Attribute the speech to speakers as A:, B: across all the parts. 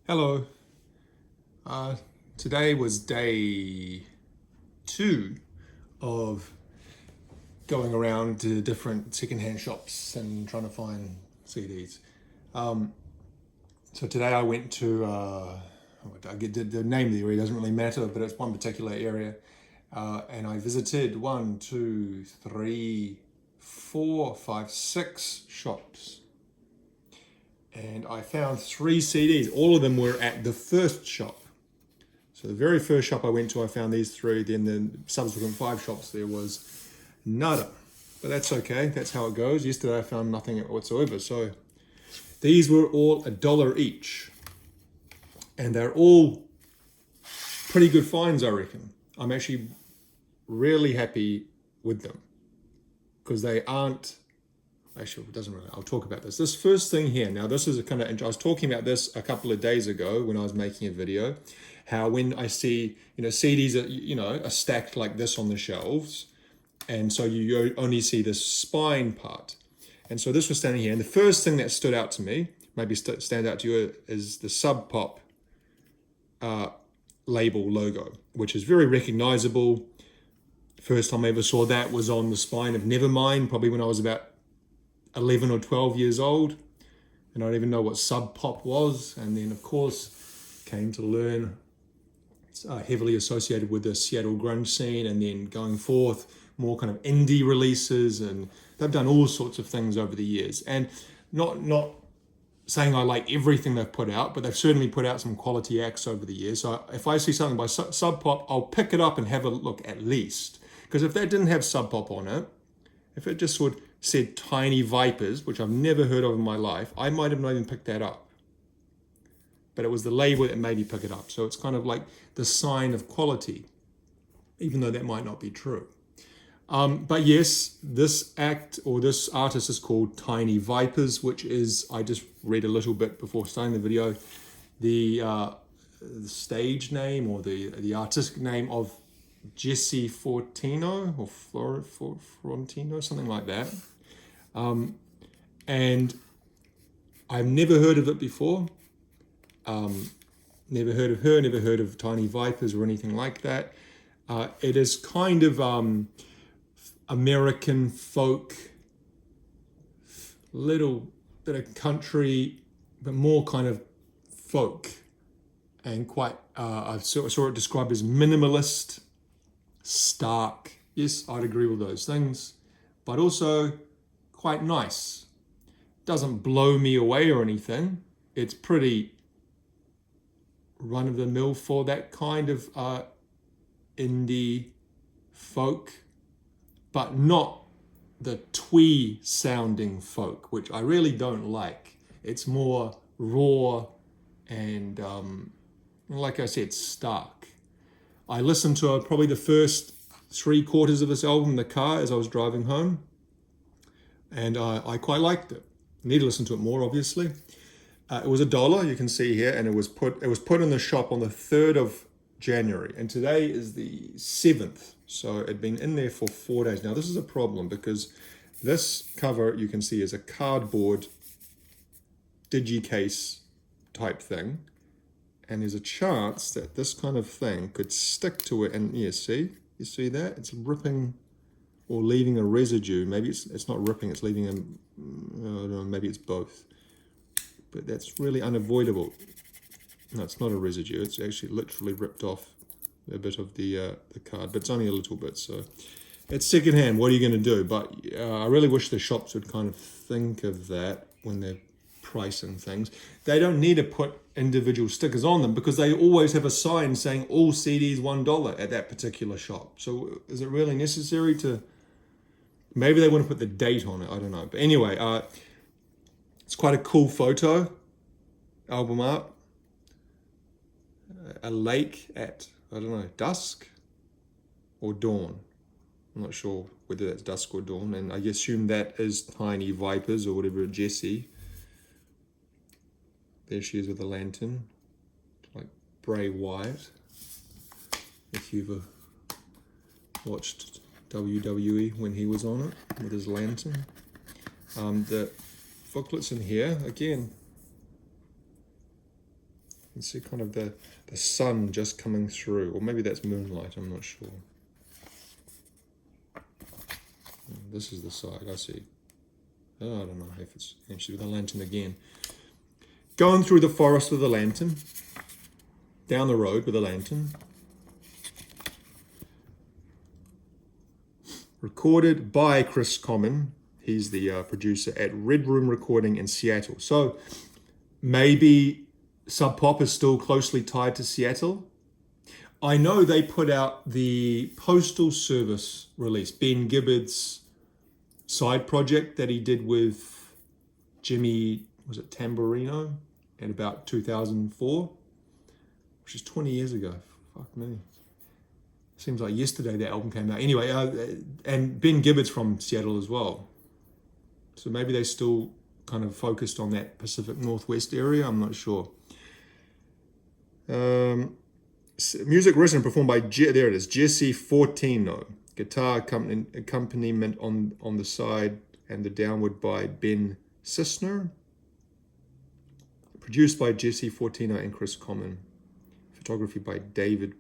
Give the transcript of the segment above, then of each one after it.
A: Hello. Uh, Today was day 2 of going around to different secondhand shops and trying to find CDs. So today I went to, I get the name of the area doesn't really matter, but it's one particular area. And I visited 1, 2, 3, 4, 5, 6 shops. And I found 3 CDs. All of them were at the first shop. So the very first shop I went to, I found these 3. Then the subsequent 5 shops, there was nada. But that's okay. That's how it goes. Yesterday I found nothing whatsoever. So these were all $1 each. And they're all pretty good finds, I reckon. I'm actually really happy with them. Because they aren't... Actually, it doesn't really... I'll talk about this. This first thing here. Now, this is a kind of... I was talking about this a couple of days ago when I was making a video. How when I see, CDs are stacked like this on the shelves. And so you only see the spine part. And so this was standing here. And the first thing that stood out to me, maybe stand out to you, is the Sub Pop label logo, which is very recognizable. First time I ever saw that was on the spine of Nevermind, probably when I was about 11 or 12 years old. And I don't even know what Sub Pop was. And then, of course, came to learn it's heavily associated with the Seattle grunge scene, and then going forth, more kind of indie releases, and they've done all sorts of things over the years. And not saying I like everything they've put out, but they've certainly put out some quality acts over the years. So if I see something by Sub Pop, I'll pick it up and have a look at least. Because if that didn't have Sub Pop on it, if it just sort of said Tiny Vipers, which I've never heard of in my life, I might have not even picked that up. But it was the label that made me pick it up. So it's kind of like the sign of quality, even though that might not be true. But yes, this act or this artist is called Tiny Vipers, which is, I just read a little bit before starting the video, the stage name or the artistic name of Jesse Fortino or Frontino, something like that. And I've never heard of it before. Never heard of her, never heard of Tiny Vipers or anything like that. It is kind of American folk, little bit of country, but more kind of folk, and quite, I saw it described as minimalist, stark. Yes, I'd agree with those things, but also quite nice. Doesn't blow me away or anything. It's pretty run-of-the-mill for that kind of indie folk, but not the twee sounding folk, which I really don't like. It's more raw and, like I said, stark. I listened to probably the first 3/4 of this album in the car as I was driving home, and I quite liked it. I need to listen to it more, obviously. It was $1, you can see here, and it was put in the shop on the 3rd of January, and today is the 7th, so it'd been in there for 4 days. Now this is a problem because this cover, you can see, is a cardboard digicase type thing, and there's a chance that this kind of thing could stick to it, and you see that? It's ripping or leaving a residue. Maybe it's not ripping, it's leaving I don't know, maybe it's both. But that's really unavoidable. No, it's not a residue. It's actually literally ripped off a bit of the card, but it's only a little bit. So it's secondhand. What are you going to do? But I really wish the shops would kind of think of that when they're pricing things. They don't need to put individual stickers on them because they always have a sign saying all CDs $1 at that particular shop. So is it really necessary to... Maybe they want to put the date on it. I don't know. But anyway, it's quite a cool photo, album art. A lake at, I don't know, dusk or dawn. I'm not sure whether that's dusk or dawn, and I assume that is Tiny Vipers or whatever, Jessie. There she is with a lantern, like Bray Wyatt, if you've watched WWE when he was on it with his lantern. The booklets in here, again, can see kind of the sun just coming through, or maybe that's moonlight, I'm not sure. This is the side, I see. Oh, I don't know if it's actually with a lantern again. Going through the forest with a lantern, down the road with a lantern. Recorded by Chris Common. He's the producer at Red Room Recording in Seattle. So maybe Sub Pop is still closely tied to Seattle. I know they put out the Postal Service release, Ben Gibbard's side project that he did with Jimmy, was it Tamborino, in about 2004, which is 20 years ago. Fuck me. Seems like yesterday that album came out. Anyway, and Ben Gibbard's from Seattle as well. So maybe they still kind of focused on that Pacific Northwest area. I'm not sure. Music written and performed by, there it is, Jesse Fortino. Guitar accompaniment on the side and the downward by Ben Sisner. Produced by Jesse Fortino and Chris Common. Photography by David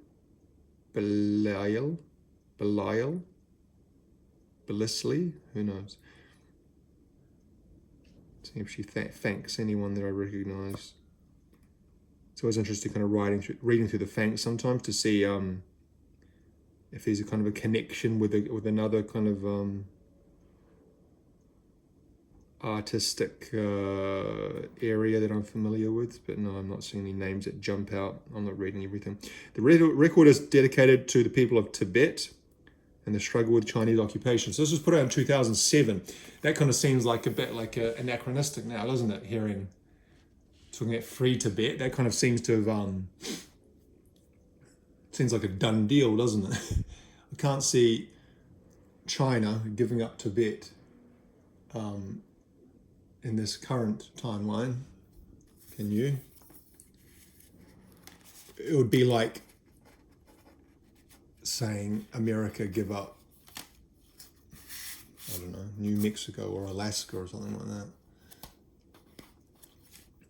A: Belisley, who knows? See if she thanks anyone that I recognize. It's always interesting kind of reading through the thanks sometimes to see if there's a kind of a connection with another kind of artistic area that I'm familiar with, but no, I'm not seeing any names that jump out. I'm not reading everything. The record is dedicated to the people of Tibet and the struggle with Chinese occupation. So this was put out in 2007. That kind of seems like a bit like anachronistic now, doesn't it? Talking about free Tibet, that kind of seems to have seems like a done deal, doesn't it? I can't see China giving up Tibet in this current timeline. Can you? It would be like saying America give up, I don't know, New Mexico or Alaska or something like that.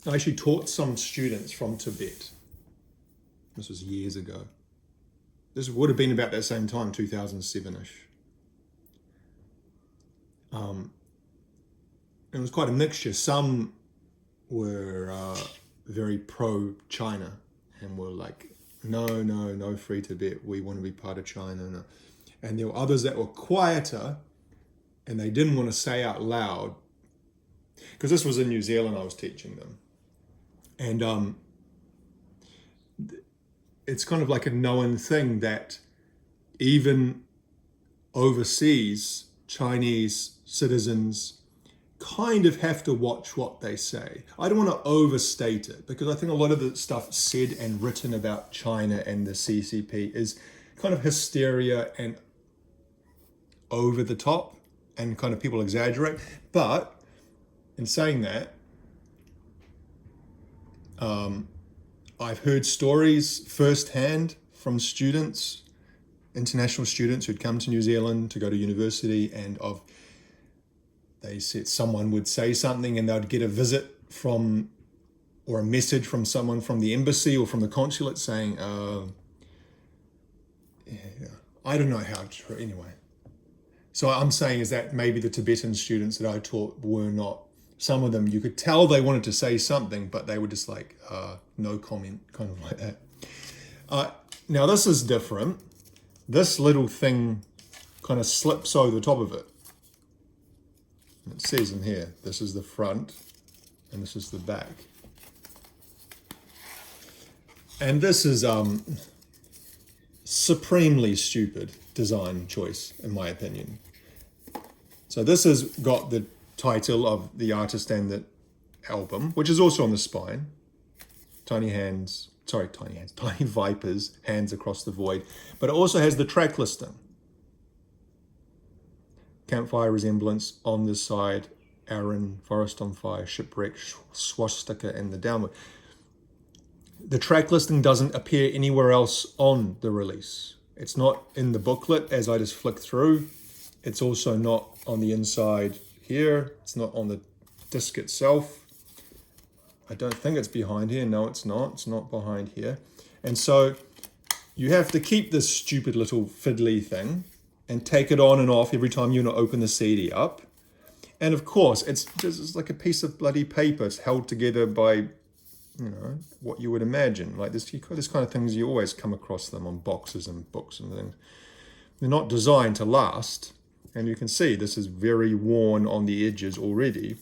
A: I actually taught some students from Tibet. This was years ago. This would have been about that same time, 2007-ish. It was quite a mixture. Some were very pro-China and were like, no free Tibet. We want to be part of China. No. And there were others that were quieter and they didn't want to say out loud, because this was in New Zealand I was teaching them. And it's kind of like a known thing that even overseas, Chinese citizens kind of have to watch what they say. I don't want to overstate it, because I think a lot of the stuff said and written about China and the CCP is kind of hysteria and over the top, and kind of people exaggerate. But in saying that, I've heard stories firsthand from students, international students who'd come to New Zealand to go to university, and they said someone would say something and they'd get a visit from, or a message from someone from the embassy or from the consulate saying, I don't know how to, anyway. So I'm saying is that maybe the Tibetan students that I taught were not, some of them, you could tell they wanted to say something, but they were just like, no comment, kind of like that. Now this is different. This little thing kind of slips over the top of it. It says in here, this is the front and this is the back. And this is supremely stupid design choice, in my opinion. So this has got the title of the artist and the album, which is also on the spine. Tiny Vipers, Hands Across the Void. But it also has the track listing. Campfire Resemblance, On This Side, Aaron, Forest on Fire, Shipwreck, Swastika, and The Downward. The track listing doesn't appear anywhere else on the release. It's not in the booklet as I just flick through. It's also not on the inside here. It's not on the disc itself. I don't think it's behind here. No, it's not. It's not behind here. And so you have to keep this stupid little fiddly thing and take it on and off every time you want to open the CD up. And of course, it's just like a piece of bloody paper. It's held together by, what you would imagine. Like this kind of things, you always come across them on boxes and books and things. They're not designed to last. And you can see this is very worn on the edges already.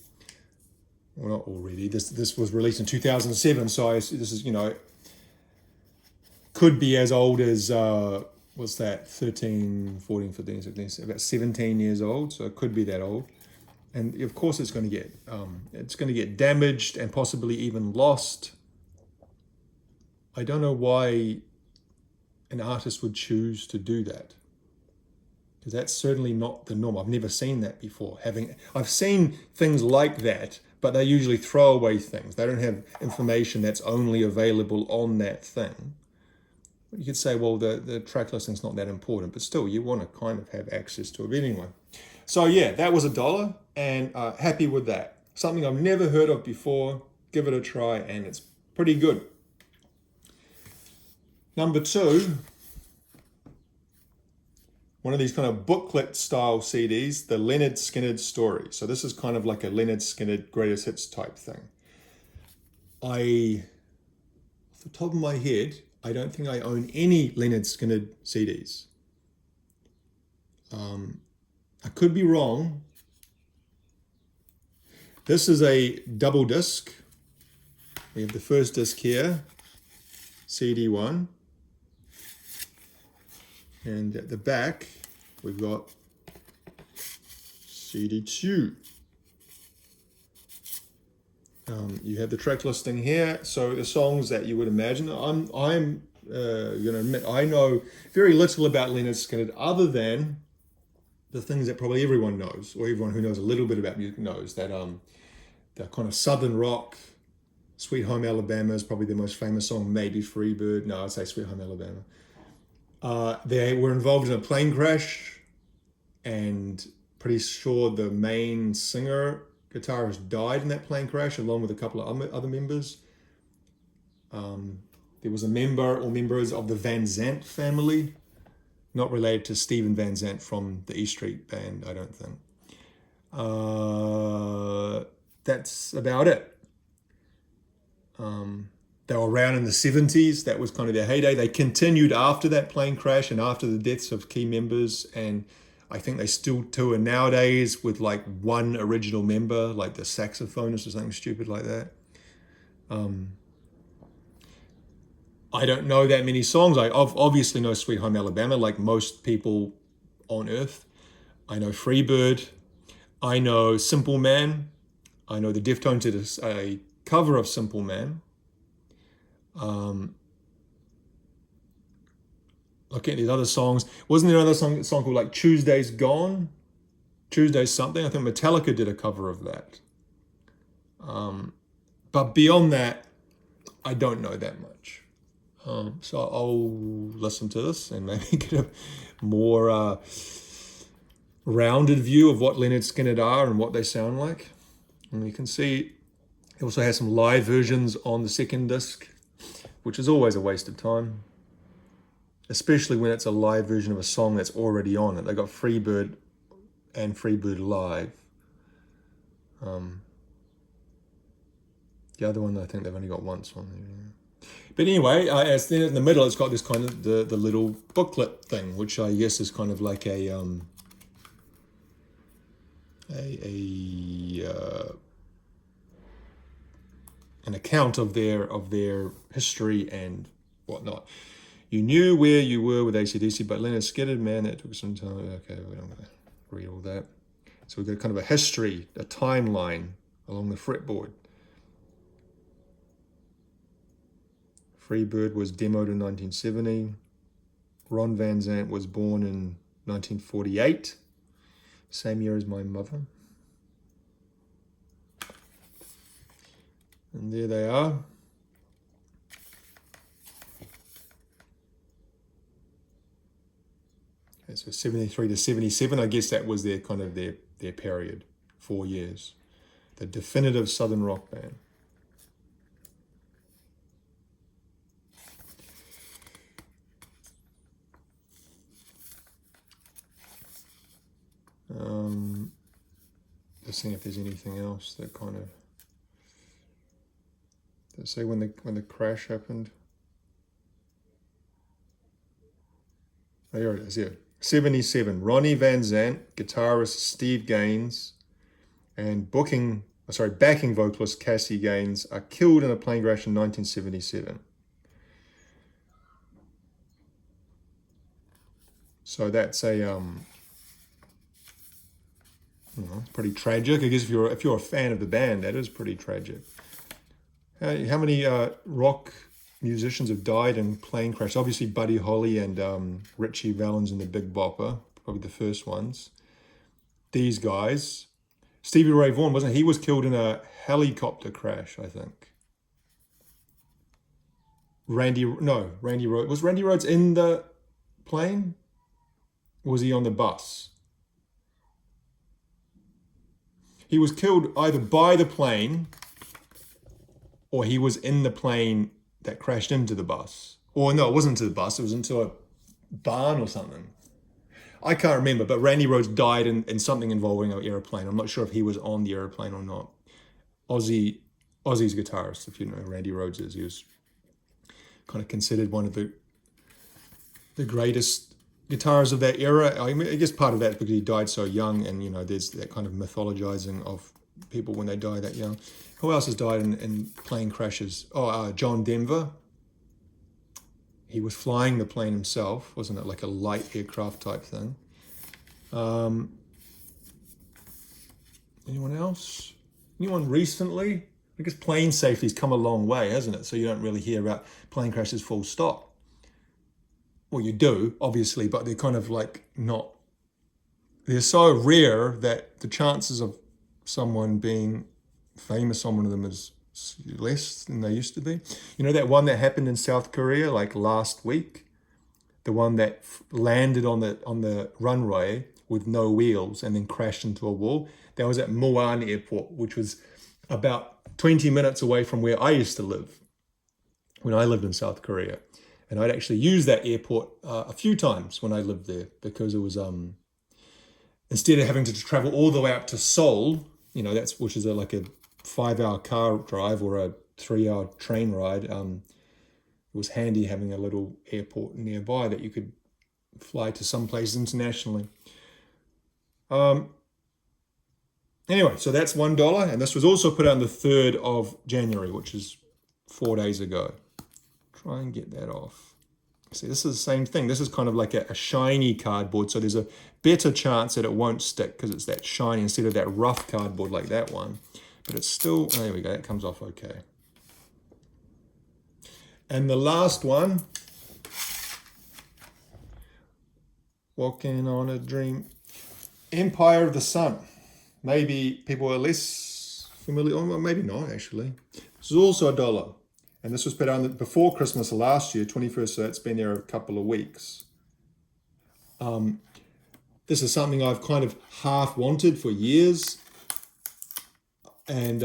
A: Well, not already. This was released in 2007, so this is, could be as old as, what's that, 13, 14, 15, 16, about 17 years old, so it could be that old. And of course it's going to get damaged and possibly even lost. I don't know why an artist would choose to do that, because that's certainly not the norm. I've never seen that before. I've seen things like that, but they're usually throwaway things. They don't have information that's only available on that thing. But you could say, well, the track listing's not that important, but still, you want to kind of have access to it. But anyway, so yeah, that was $1, and happy with that. Something I've never heard of before. Give it a try, and it's pretty good. Number 2, one of these kind of booklet style CDs, the Lynyrd Skynyrd story. So this is kind of like a Lynyrd Skynyrd greatest hits type thing. Off the top of my head, I don't think I own any Lynyrd Skynyrd CDs. I could be wrong. This is a double disc. We have the first disc here, CD1. And at the back, we've got CD2. You have the track listing here. So the songs that you would imagine. I'm going to admit I know very little about Lynyrd Skynyrd other than the things that probably everyone knows, or everyone who knows a little bit about music knows, that the kind of southern rock, Sweet Home Alabama is probably the most famous song, maybe Freebird. No, I'd say Sweet Home Alabama. They were involved in a plane crash, and pretty sure the main singer, guitarist, died in that plane crash along with a couple of other members. There was a member or members of the Van Zandt family, not related to Steven Van Zandt from the E Street Band, I don't think. That's about it. They were around in the 70s. That was kind of their heyday. They continued after that plane crash and after the deaths of key members. And I think they still tour nowadays with like one original member, like the saxophonist or something stupid like that. I don't know that many songs. I obviously know Sweet Home Alabama, like most people on earth. I know Freebird. I know Simple Man. I know the Deftones did a cover of Simple Man. Looking at these other songs, wasn't there another song called like Tuesday's Gone? Tuesday's something? I think Metallica did a cover of that. But beyond that, I don't know that much. So I'll listen to this and maybe get a more rounded view of what Lynyrd Skynyrd are and what they sound like. And you can see it also has some live versions on the second disc, which is always a waste of time, especially when it's a live version of a song that's already on it. They got Freebird and Freebird Live. The other one, I think they've only got once on there. But anyway, as then in the middle, it's got this kind of the little booklet thing, which I guess is kind of like an account of their history and whatnot. You knew where you were with AC/DC, but Lynyrd Skynyrd, man, that took some time. Okay, we're not going to read all that. So we've got kind of a history, a timeline along the fretboard. Freebird was demoed in 1970. Ron Van Zant was born in 1948, same year as my mother. And there they are. Okay, so 73 to 77, I guess that was their kind of their period, 4 years. The definitive Southern rock band. Just seeing if there's anything else that kind of, let's say when the crash happened. Oh, here it is, yeah. 77, Ronnie Van Zant, guitarist Steve Gaines, and backing vocalist Cassie Gaines are killed in a plane crash in 1977. So that's a pretty tragic. I guess if you're a fan of the band, that is pretty tragic. How many rock musicians have died in plane crashes? Obviously, Buddy Holly and Richie Valens and the Big Bopper, probably the first ones. These guys. Stevie Ray Vaughan, wasn't he? He was killed in a helicopter crash, I think. Randy Rhoads. Was Randy Rhoads in the plane? Or was he on the bus? He was killed either by the plane or he was in the plane that crashed into the bus. Or no, it wasn't into the bus, it was into a barn or something. I can't remember, but Randy Rhoads died in something involving an airplane. I'm not sure if he was on the airplane or not. Ozzy's guitarist, if you know who Randy Rhoads is, he was kind of considered one of the greatest guitarists of that era. I guess part of that is because he died so young, and there's that kind of mythologizing of people when they die that young. Who else has died in plane crashes? John Denver. He was flying the plane himself, wasn't it? Like a light aircraft type thing. Anyone else? Anyone recently? I guess plane safety's come a long way, hasn't it? So you don't really hear about plane crashes full stop. Well, you do, obviously, but they're kind of like not... They're so rare that the chances of someone being famous on one of them is less than they used to be. That one that happened in South Korea like last week, the one that landed on the runway with no wheels and then crashed into a wall. That was at Muan Airport, which was about 20 minutes away from where I used to live when I lived in South Korea. And I'd actually used that airport a few times when I lived there, because it was instead of having to travel all the way up to Seoul, which is like a 5-hour car drive or a 3-hour train ride. It was handy having a little airport nearby that you could fly to some places internationally. Anyway, so that's $1, and this was also put out on the 3rd of January, which is 4 days ago. Try and get that off. See, this is the same thing. This is kind of like a shiny cardboard, so there's a better chance that it won't stick because it's that shiny instead of that rough cardboard like that one. But it's still, there we go, that comes off okay. And the last one, Walking on a Dream, Empire of the Sun. Maybe people are less familiar, or maybe not actually. This is also $1. And this was put on before Christmas last year, 21st, so it's been there a couple of weeks. This is something I've kind of half wanted for years. And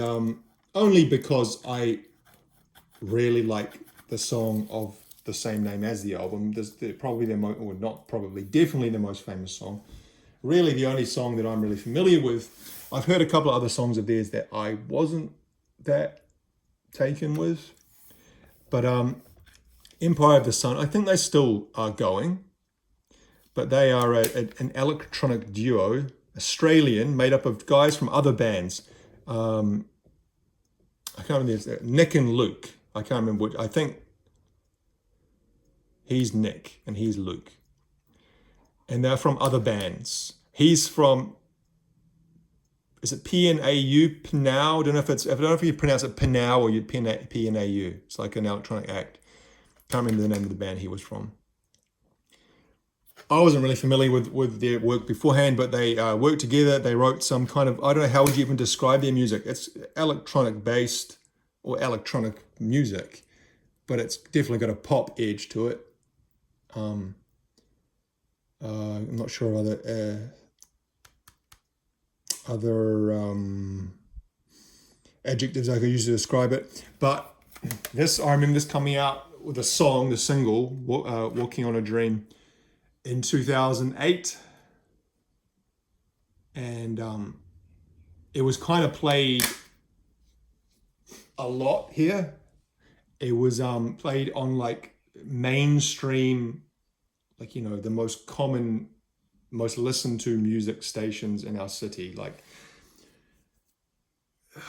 A: only because I really like the song of the same name as the album. Definitely the most famous song. Really the only song that I'm really familiar with. I've heard a couple of other songs of theirs that I wasn't that taken with. But Empire of the Sun, I think they still are going. But they are an electronic duo, Australian, made up of guys from other bands. I can't remember, Nick and Luke. I can't remember which. I think he's Nick and he's Luke. And they're from other bands. He's from, is it P-N-A-U, Pinau? I don't know if you pronounce it Pinau or you P-N-A-U. It's like an electronic act. Can't remember the name of the band he was from. I wasn't really familiar with their work beforehand, but they worked together. They wrote some kind of, I don't know how would you even describe their music. It's electronic based or electronic music, but it's definitely got a pop edge to it. I'm not sure other adjectives I could use to describe it, but I remember this coming out with a song, the single, Walking on a Dream, in 2008. and it was kind of played a lot here. It was played on like mainstream, like, you know, the most common, most listened to music stations in our city. Like,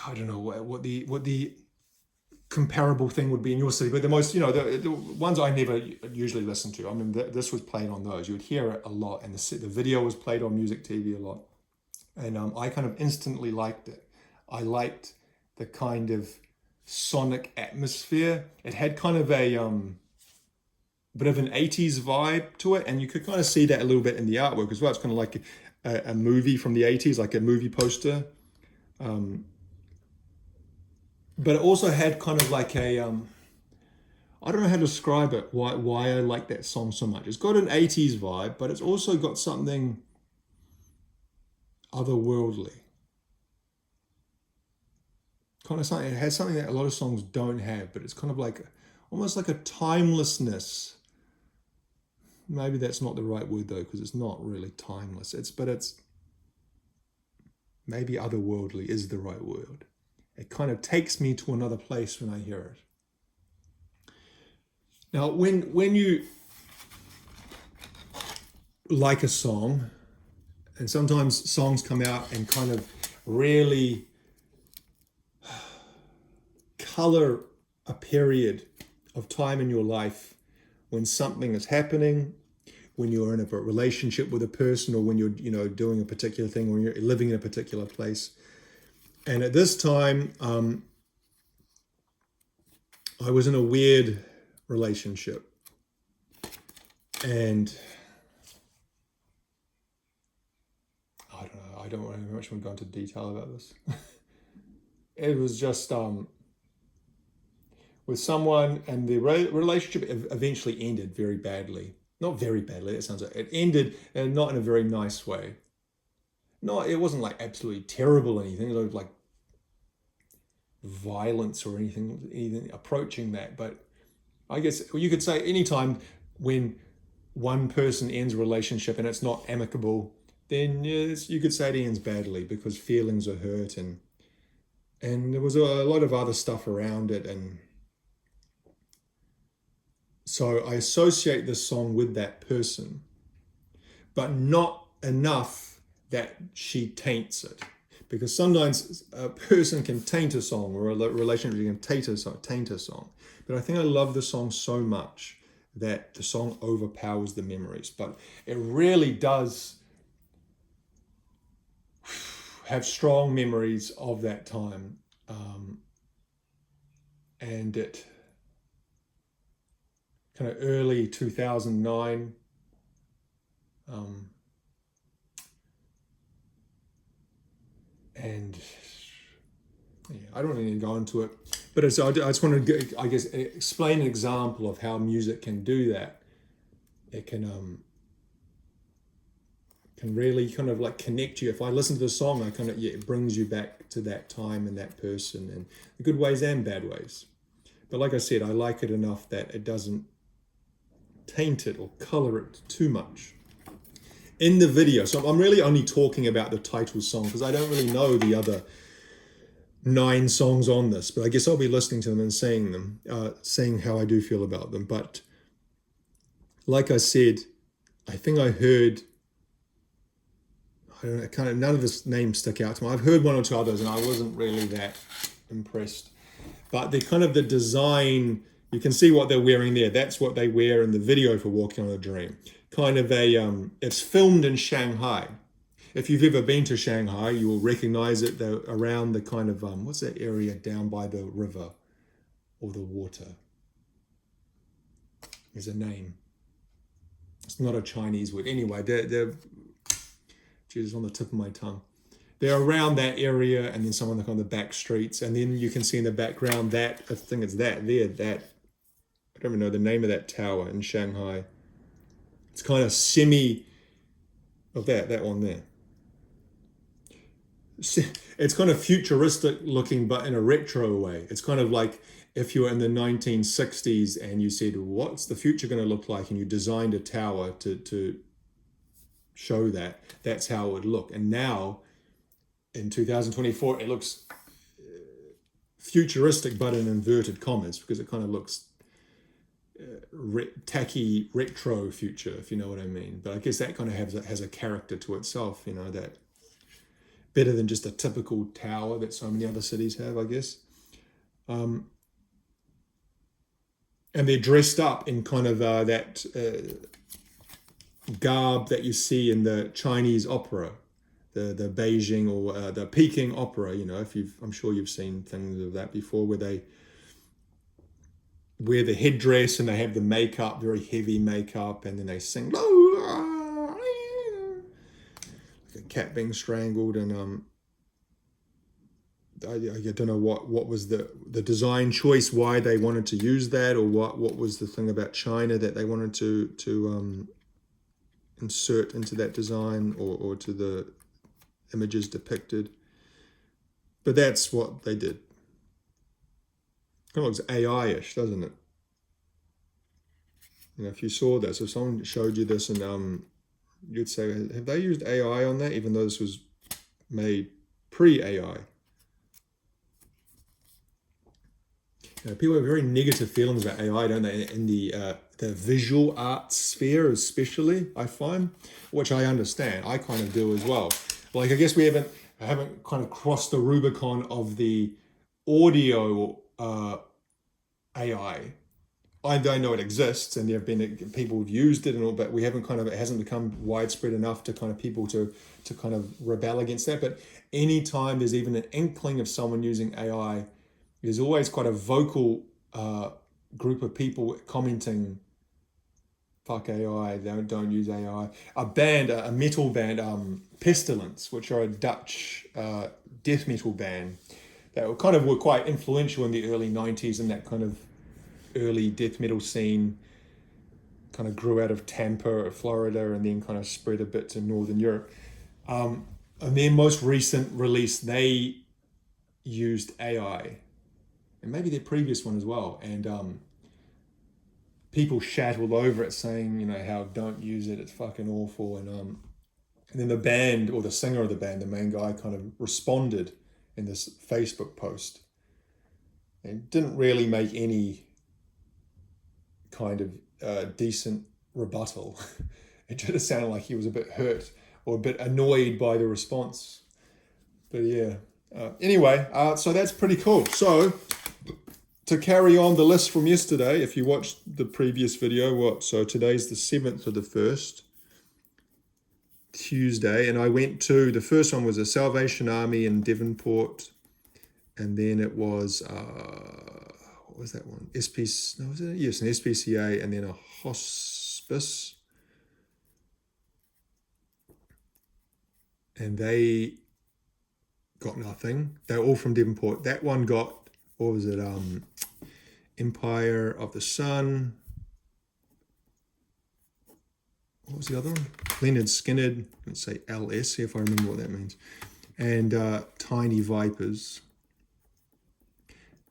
A: I don't know what the comparable thing would be in your city, but the most, you know, the ones I never usually listen to. I mean, this was played on those. You would hear it a lot, and the video was played on music TV a lot, and I kind of instantly liked it. I liked the kind of sonic atmosphere. It had kind of a bit of an 80s vibe to it, and you could kind of see that a little bit in the artwork as well. It's kind of like a movie from the 80s, like a movie poster. But it also had kind of like a I don't know how to describe it, why I like that song so much. It's got an 80s vibe, but it's also got something otherworldly. Kind of something, it has something that a lot of songs don't have, but it's kind of like almost like a timelessness. Maybe that's not the right word though, because it's not really timeless. But it's maybe otherworldly is the right word. It kind of takes me to another place when I hear it. Now, when you like a song, and sometimes songs come out and kind of really color a period of time in your life when something is happening, when you're in a relationship with a person, or when you're, you know, doing a particular thing, or you're living in a particular place. And at this time, I was in a weird relationship, and I don't know, I don't very much want to go into detail about this. It was just with someone, and the relationship eventually ended very badly. Not very badly, it sounds like it ended, and not in a very nice way. No, it wasn't like absolutely terrible or anything. It was like violence or anything approaching that. But I guess you could say anytime when one person ends a relationship and it's not amicable, then yes, you could say it ends badly because feelings are hurt, and there was a lot of other stuff around it. And so I associate this song with that person, but not enough that she taints it. Because sometimes a person can taint a song, or a relationship can taint a song. But I think I love the song so much that the song overpowers the memories. But it really does have strong memories of that time. And it kind of early 2009. And yeah, I don't need to go into it, but I just want to, I guess, explain an example of how music can do that. It can really kind of like connect you. If I listen to the song, it brings you back to that time and that person, in the good ways and bad ways. But like I said, I like it enough that it doesn't taint it or color it too much. In the video, so I'm really only talking about the title song because I don't really know the other 9 songs on this, but I guess I'll be listening to them and saying how I do feel about them. But like I said, I think I heard, I don't know, kind of none of this names stick out to me. I've heard 1 or 2 others and I wasn't really that impressed. But the kind of the design, you can see what they're wearing there. That's what they wear in the video for Walking on a Dream. Kind of it's filmed in Shanghai. If you've ever been to Shanghai, you will recognize it around the kind of, what's that area down by the river or the water? There's a name. It's not a Chinese word. Anyway, they're geez, on the tip of my tongue. They're around that area, and then some on the back streets, and then you can see in the background I think it's that there, I don't even know the name of that tower in Shanghai. It's kind of that one there. It's kind of futuristic looking, but in a retro way. It's kind of like if you were in the 1960s and you said, what's the future going to look like? And you designed a tower to show that. That's how it would look. And now, in 2024, it looks futuristic, but in inverted commas, because it kind of looks tacky retro future, if you know what I mean. But I guess that kind of has a character to itself, you know, that better than just a typical tower that so many other cities have, I guess. And they're dressed up in kind of that garb that you see in the Chinese opera, the Beijing or the Peking opera. You know, I'm sure you've seen things of that before, where they wear the headdress and they have the makeup, very heavy makeup, and then they sing like a cat being strangled. And I don't know what was the design choice, why they wanted to use that, or what was the thing about China that they wanted to insert into that design, or to the images depicted. But that's what they did. Kind of looks AI-ish, doesn't it? You know, if you saw this, if someone showed you this, and you'd say, have they used AI on that, even though this was made pre-AI? You know, people have very negative feelings about AI, don't they? In the visual arts sphere, especially, I find, which I understand. I kind of do as well. Like, I guess we haven't kind of crossed the Rubicon of the audio AI. I don't know it exists, and there have been people who've used it and all, but we haven't it hasn't become widespread enough to kind of people to kind of rebel against that. But anytime there's even an inkling of someone using AI, there's always quite a vocal group of people commenting, "Fuck AI! Don't use AI." A metal band, Pestilence, which are a Dutch death metal band that were quite influential in the early 90s, and that kind of early death metal scene kind of grew out of Tampa, Florida, and then kind of spread a bit to Northern Europe. And their most recent release, they used AI, and maybe their previous one as well. And people shat all over it, saying, you know, how don't use it, it's fucking awful. And then the band, or the singer of the band, the main guy, kind of responded in this Facebook post. And didn't really make any kind of decent rebuttal. It just sounded like he was a bit hurt or a bit annoyed by the response. But yeah. Anyway, so that's pretty cool. So to carry on the list from yesterday, if you watched the previous video, so today's the 7th of the 1st, Tuesday, and I went to, the first one was a Salvation Army in Devonport, and then it was what was that one? No, was it? Yes, an SPCA, and then a hospice. And they got nothing. They're all from Devonport. That one got, what was it? Empire of the Sun. What was the other one? Lynyrd Skynyrd. Let's say LS, see if I remember what that means. And Tiny Vipers.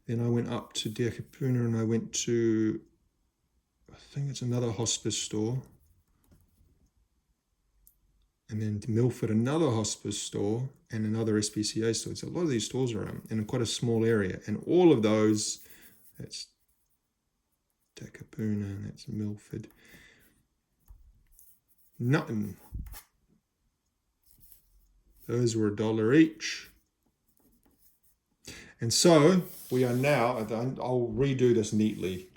A: Then I went up to Dekapuna, and I went to, I think it's another hospice store. And then Milford, another hospice store, and another SPCA store. It's a lot of these stores around in quite a small area. And all of those, that's Dekapuna, and that's Milford. Nothing. Those were $1 each. And so we are now, I'll redo this neatly,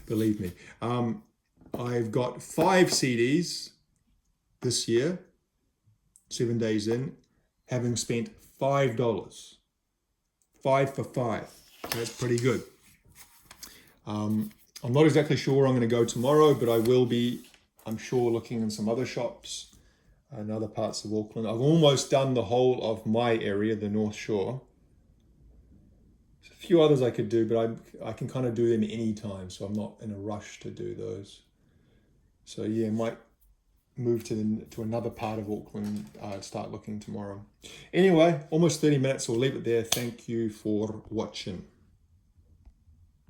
A: believe me. I've got 5 CDs this year, 7 days in, having spent $5. 5 for 5. That's pretty good. I'm not exactly sure where I'm going to go tomorrow, but I will be, I'm sure, looking in some other shops in other parts of Auckland. I've almost done the whole of my area, the North Shore. There's a few others I could do, but I can kind of do them anytime, so I'm not in a rush to do those. So yeah, might move to another part of Auckland, start looking tomorrow. Anyway, almost 30 minutes, so we'll leave it there. Thank you for watching.